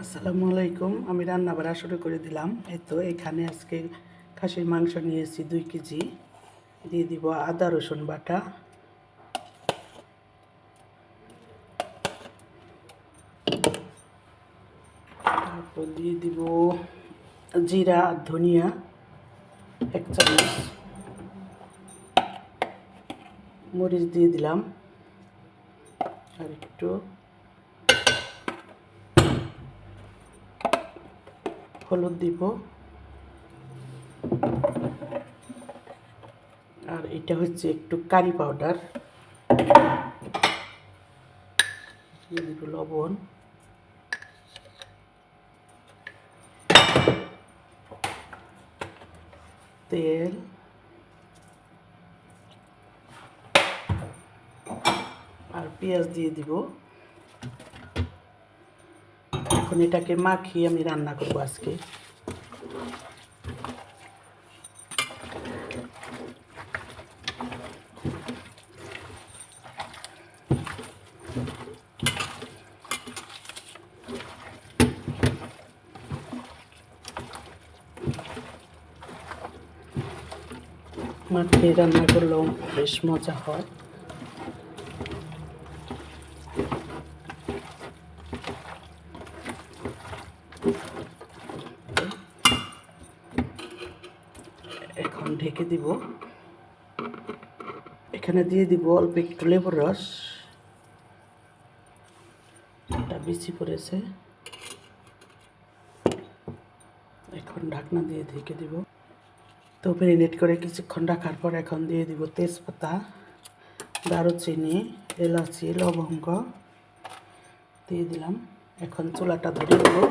আসসালামু আলাইকুম। আমি রান্না বাড়া শুরু করে দিলাম। এই তো এখানে আজকে খাসির মাংস নিয়েছি 2 কেজি। দিয়ে দিব আদা রসুন বাটা, তারপর দিয়ে দিব জিরা আর ধনিয়া 1 চামচ, মরিচ দিয়ে দিলাম, আর একটু হলুদ দিব, আর এটা হচ্ছে একটু কারি পাউডার, দিয়ে দিব লবণ, তেল, আর পেঁয়াজ দিয়ে দিব। এখন এটাকে মাখিয়ে আমি রান্না করব আজকে। মাখিয়ে রান্না করলেও বেশ মজা হয়। এখন ঢেকে দিব। এখানে দিয়ে দিব অল্প একটু লেবুর রস, এটা বেশি পড়েছে। এখন ঢাকনা দিয়ে ঢেকে দিব। তো ম্যারিনেট করে কিছুক্ষণ রাখার পর এখন দিয়ে দিব তেজপাতা, দারুচিনি, এলাচি, লবঙ্গ দিয়ে দিলাম। এখন চুলাটা ধরিয়ে দেবো।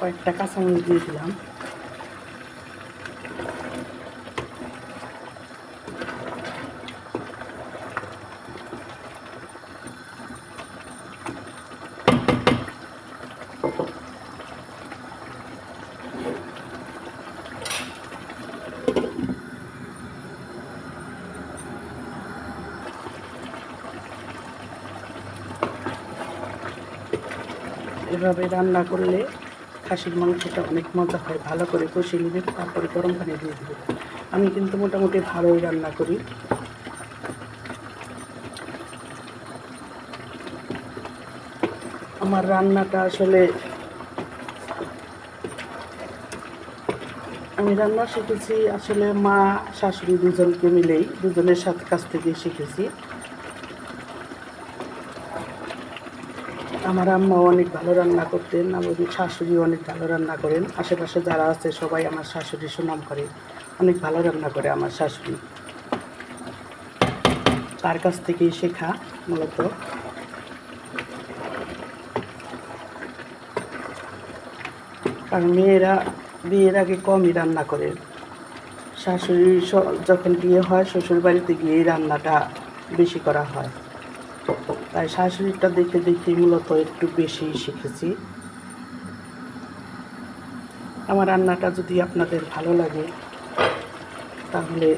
কয়েকটা কাঁচামরিচ দিয়ে দিলাম। এভাবে রান্না করলে খাসির মাংসটা অনেক মজা হয়। ভালো করে কষিয়ে নেবে, তারপরে গরম পানি দিয়ে দেবে। আমি কিন্তু মোটামুটি ভালোই রান্না করি। আমার রান্নাটা আসলে আমি রান্না শিখেছি আসলে মা শাশুড়ি দুজনকে মিলেই, দুজনের সাথে কাছ থেকে শিখেছি। আমার আম্মাও অনেক ভালো রান্না করতেন, আমার শাশুড়িও অনেক ভালো রান্না করেন। আশেপাশে যারা আছে সবাই আমার শাশুড়ির সুনাম করে, অনেক ভালো রান্না করে আমার শাশুড়ি। তার কাছ থেকেই শেখা মূলত। কারণ মেয়েরা বিয়ের আগে কমই রান্না করে। শাশুড়ি যখন বিয়ে হয় শ্বশুর বাড়িতে গিয়েই রান্নাটা বেশি করা হয়। তাই শাশুড়িটা দেখে দেখে মূলত একটু বেশি শিখেছি। আমার রান্নাটা যদি আপনাদের ভালো লাগে তাহলে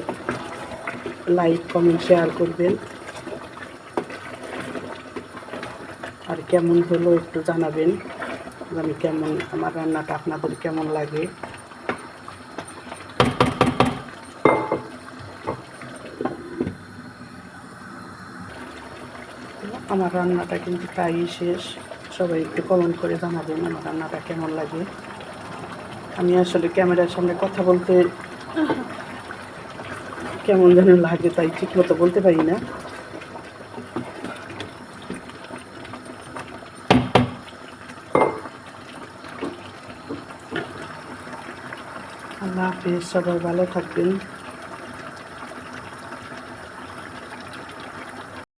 লাইক, কমেন্ট, শেয়ার করবেন। আর কেমন হলো একটু জানাবেন, আমি কেমন, আমার রান্নাটা আপনাদের কেমন লাগে। আমার রান্নাটা কিন্তু প্রায়ই শেষ। সবাই একটু কমেন্ট করে জানাবেন আমার রান্নাটা কেমন লাগে। আমি আসলে ক্যামেরার সামনে কথা বলতে কেমন যেন লাগে, তাই ঠিক মতো বলতে পারি না। আল্লাহ হাফেজ, সবাই ভালো থাকবেন।